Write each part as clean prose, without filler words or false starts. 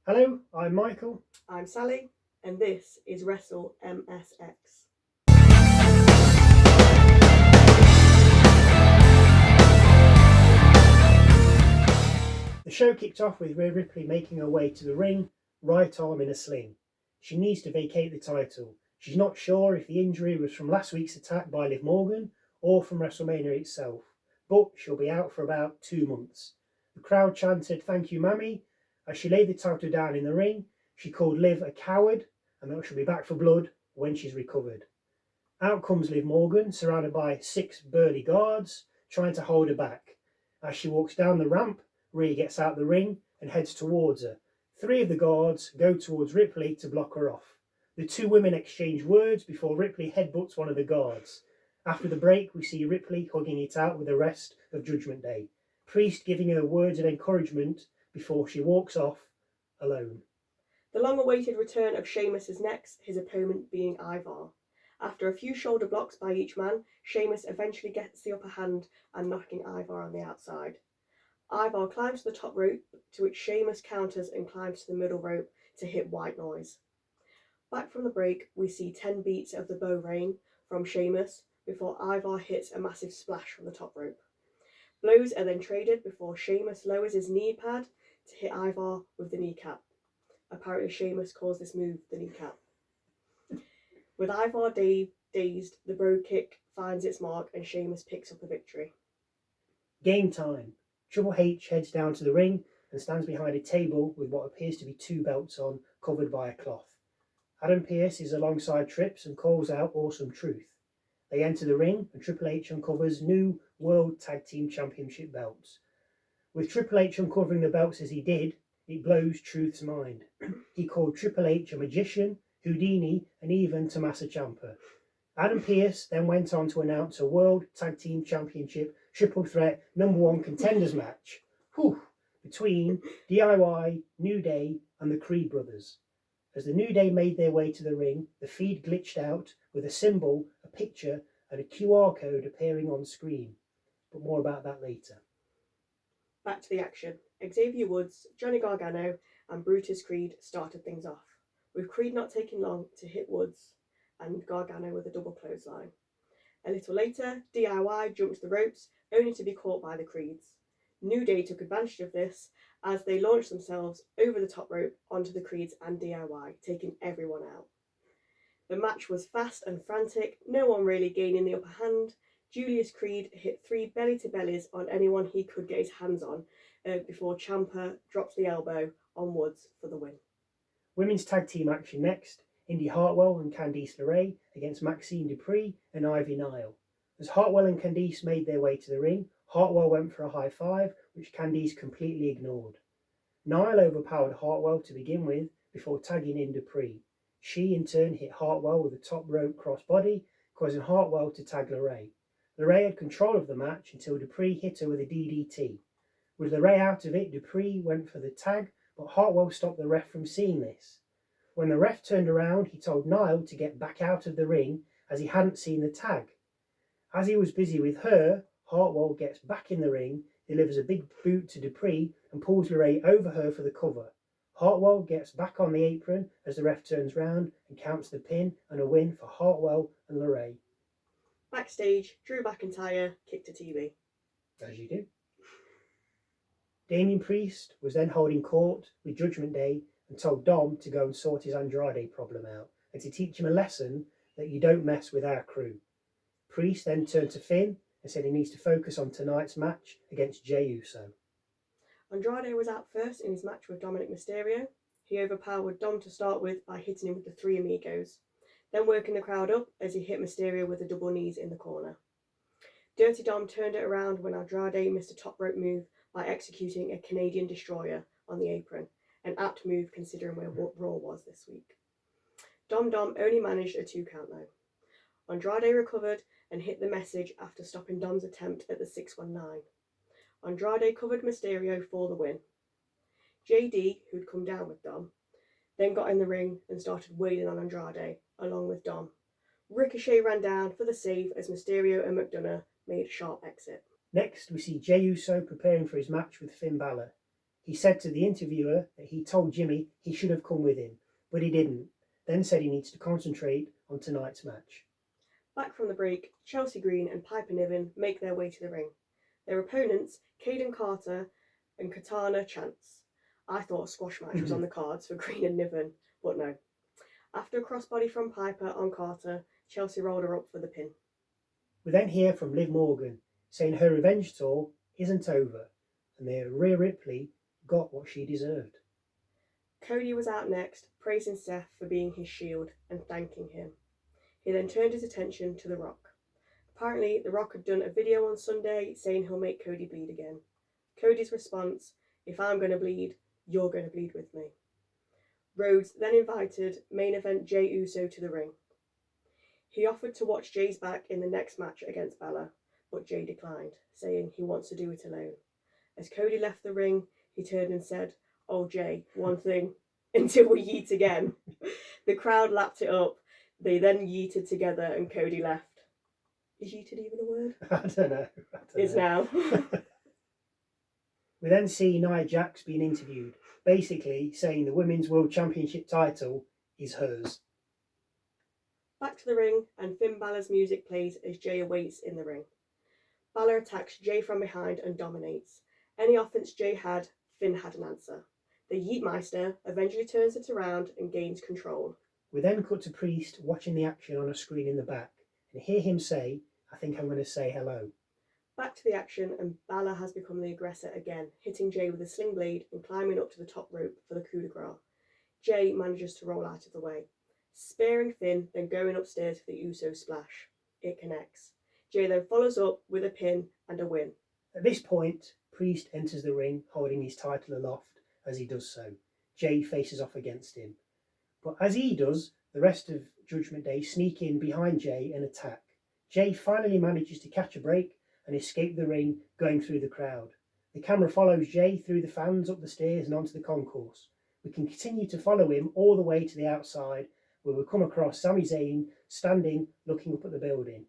Hello, I'm Michael. I'm Sally, and this is Wrestle MSX. The show kicked off with Rhea Ripley making her way to the ring, right arm in a sling. She needs to vacate the title. She's not sure if the injury was from last week's attack by Liv Morgan or from WrestleMania itself, but she'll be out for about 2 months. The crowd chanted, "Thank you, Mammy." As she laid the title down in the ring, she called Liv a coward and that she'll be back for blood when she's recovered. Out comes Liv Morgan, surrounded by 6 burly guards, trying to hold her back. As she walks down the ramp, Rhea gets out the ring and heads towards her. 3 of the guards go towards Ripley to block her off. The 2 women exchange words before Ripley headbutts one of the guards. After the break, we see Ripley hugging it out with the rest of Judgment Day. Priest giving her words of encouragement before she walks off alone. The long-awaited return of Sheamus is next, his opponent being Ivar. After a few shoulder blocks by each man, Sheamus eventually gets the upper hand and knocking Ivar on the outside. Ivar climbs to the top rope, to which Sheamus counters and climbs to the middle rope to hit White Noise. Back from the break, we see 10 beats of the bow rain from Sheamus before Ivar hits a massive splash from the top rope. Blows are then traded before Sheamus lowers his knee pad to hit Ivar with the kneecap. Apparently Sheamus calls this move the kneecap. With Ivar dazed, the bro kick finds its mark and Sheamus picks up a victory. Game time. Triple H heads down to the ring and stands behind a table with what appears to be 2 belts on, covered by a cloth. Adam Pearce is alongside Trips and calls out Awesome Truth. They enter the ring and Triple H uncovers new World Tag Team Championship belts. With Triple H uncovering the belts as he did, it blows Truth's mind. He called Triple H a magician, Houdini, and even Tommaso Ciampa. Adam Pearce then went on to announce a World Tag Team Championship Triple Threat #1 Contenders match between DIY, New Day, and the Creed brothers. As the New Day made their way to the ring, the feed glitched out with a symbol, a picture, and a QR code appearing on screen. But more about that later. Back to the action. Xavier Woods, Johnny Gargano, and Brutus Creed started things off, with Creed not taking long to hit Woods and Gargano with a double clothesline. A little later, DIY jumped the ropes, only to be caught by the Creeds. New Day took advantage of this as they launched themselves over the top rope onto the Creeds and DIY, taking everyone out. The match was fast and frantic, no one really gaining the upper hand. Julius Creed hit 3 belly-to-bellies on anyone he could get his hands on before Ciampa dropped the elbow on Woods for the win. Women's tag team action next. Indy Hartwell and Candice LeRae against Maxine Dupree and Ivy Nile. As Hartwell and Candice made their way to the ring, Hartwell went for a high five, which Candice completely ignored. Nile overpowered Hartwell to begin with before tagging in Dupree. She in turn hit Hartwell with a top rope crossbody, causing Hartwell to tag LeRae. LeRae had control of the match until Dupree hit her with a DDT. With LeRae out of it, Dupree went for the tag, but Hartwell stopped the ref from seeing this. When the ref turned around, he told Nile to get back out of the ring as he hadn't seen the tag. As he was busy with her, Hartwell gets back in the ring, delivers a big boot to Dupree and pulls LeRae over her for the cover. Hartwell gets back on the apron as the ref turns round and counts the pin and a win for Hartwell and LeRae. Backstage, Drew McIntyre kicked a TV. As you do. Damian Priest was then holding court with Judgment Day and told Dom to go and sort his Andrade problem out and to teach him a lesson that you don't mess with our crew. Priest then turned to Finn and said he needs to focus on tonight's match against Jey Uso. Andrade was out first in his match with Dominic Mysterio. He overpowered Dom to start with by hitting him with the 3 Amigos, then working the crowd up as he hit Mysterio with the double knees in the corner. Dirty Dom turned it around when Andrade missed a top rope move by executing a Canadian Destroyer on the apron, an apt move considering where Raw was this week. Dom only managed a 2 count though. Andrade recovered and hit the message after stopping Dom's attempt at the 619. Andrade covered Mysterio for the win. JD, who'd come down with Dom, then got in the ring and started wailing on Andrade, along with Dom. Ricochet ran down for the save as Mysterio and McDonough made a sharp exit. Next, we see Jey Uso preparing for his match with Finn Balor. He said to the interviewer that he told Jimmy he should have come with him, but he didn't, then said he needs to concentrate on tonight's match. Back from the break, Chelsea Green and Piper Niven make their way to the ring. Their opponents, Caden Carter and Katana Chance. I thought a squash match was on the cards for Green and Niven, but no. After a crossbody from Piper on Carter, Chelsea rolled her up for the pin. We then hear from Liv Morgan saying her revenge tour isn't over and that Rhea Ripley got what she deserved. Cody was out next, praising Seth for being his shield and thanking him. He then turned his attention to The Rock. Apparently, The Rock had done a video on Sunday saying he'll make Cody bleed again. Cody's response, "If I'm going to bleed, you're going to bleed with me." Rhodes then invited main event Jey Uso to the ring. He offered to watch Jay's back in the next match against Balor, but Jey declined, saying he wants to do it alone. As Cody left the ring, he turned and said, "Oh Jay, one thing, until we yeet again." The crowd lapped it up. They then yeeted together and Cody left. Is yeeted even a word? I don't know. It's now. We then see Nia Jax being interviewed, basically saying the Women's World Championship title is hers. Back to the ring, and Finn Balor's music plays as Jay awaits in the ring. Balor attacks Jay from behind and dominates. Any offense Jay had, Finn had an answer. The Yeetmeister eventually turns it around and gains control. We then cut to Priest watching the action on a screen in the back and hear him say, "I think I'm going to say hello." Back to the action, and Balor has become the aggressor again, hitting Jay with a sling blade and climbing up to the top rope for the coup de grace. Jay manages to roll out of the way, spearing Finn, then going upstairs for the Uso splash. It connects. Jay then follows up with a pin and a win. At this point, Priest enters the ring holding his title aloft. As he does so, Jay faces off against him. But as he does, the rest of Judgment Day sneak in behind Jay and attack. Jay finally manages to catch a break and escape the ring, going through the crowd. The camera follows Jay through the fans, up the stairs and onto the concourse. We can continue to follow him all the way to the outside, where we come across Sami Zayn standing looking up at the building.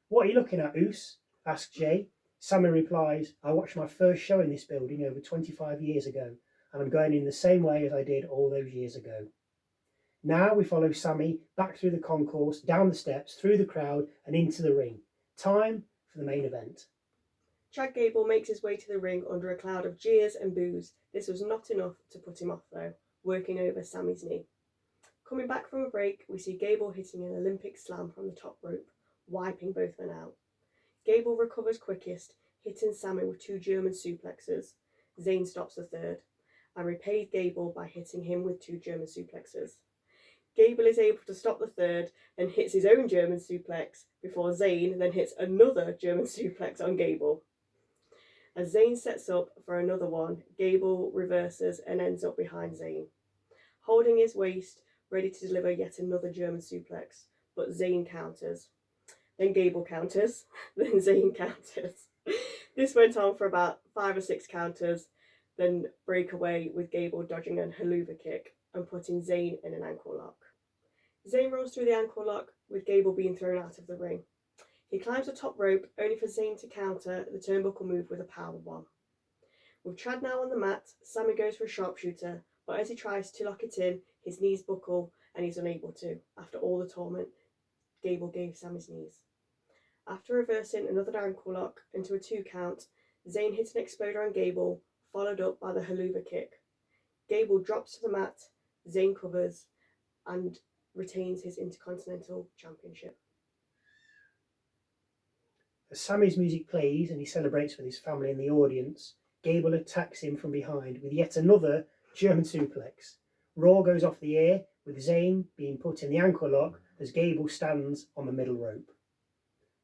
"What are you looking at, Oos?" asks Jay. Sami replies, "I watched my first show in this building over 25 years ago, and I'm going in the same way as I did all those years ago." Now we follow Sami back through the concourse, down the steps, through the crowd and into the ring. Time for the main event. Chad Gable makes his way to the ring under a cloud of jeers and boos. This was not enough to put him off though, working over Sami's knee. Coming back from a break, we see Gable hitting an Olympic slam from the top rope, wiping both men out. Gable recovers quickest, hitting Sami with 2 German suplexes. Zayn stops the third, and repaid Gable by hitting him with 2 German suplexes. Gable is able to stop the third and hits his own German suplex before Zayn then hits another German suplex on Gable. As Zayn sets up for another one, Gable reverses and ends up behind Zayn, holding his waist, ready to deliver yet another German suplex, but Zayn counters. Then Gable counters, then Zayn counters. This went on for about 5 or 6 counters, then break away with Gable dodging an haluva kick and putting Zayn in an ankle lock. Zayn rolls through the ankle lock, with Gable being thrown out of the ring. He climbs the top rope, only for Zayn to counter the turnbuckle move with a powerbomb. With Chad now on the mat, Sami goes for a sharpshooter, but as he tries to lock it in, his knees buckle and he's unable to, after all the torment Gable gave Sami's knees. After reversing another ankle lock into a 2 count, Zayn hits an exploder on Gable, followed up by the haluva kick. Gable drops to the mat, Zayn covers, and retains his Intercontinental Championship. As Sami's music plays and he celebrates with his family in the audience, Gable attacks him from behind with yet another German suplex. Raw goes off the air, with Zayn being put in the ankle lock as Gable stands on the middle rope.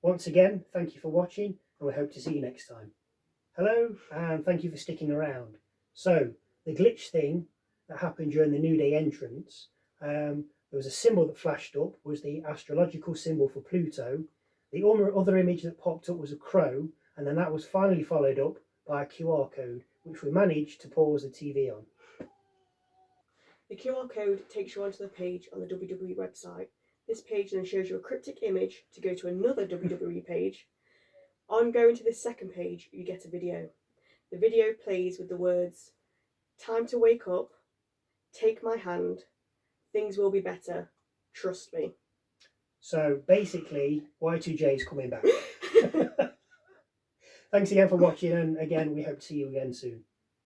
Once again, thank you for watching, and we hope to see you next time. Hello, and thank you for sticking around. So, the glitch thing that happened during the New Day entrance, there was a symbol that flashed up, was the astrological symbol for Pluto. The other image that popped up was a crow, and then that was finally followed up by a QR code, which we managed to pause the TV on. The QR code takes you onto the page on the WWE website. This page then shows you a cryptic image to go to another WWE page. On going to this second page, you get a video. The video plays with the words, Time to wake up. Take my hand. Things will be better. Trust me. So basically, Y2J is coming back. Thanks again for watching, and again, we hope to see you again soon.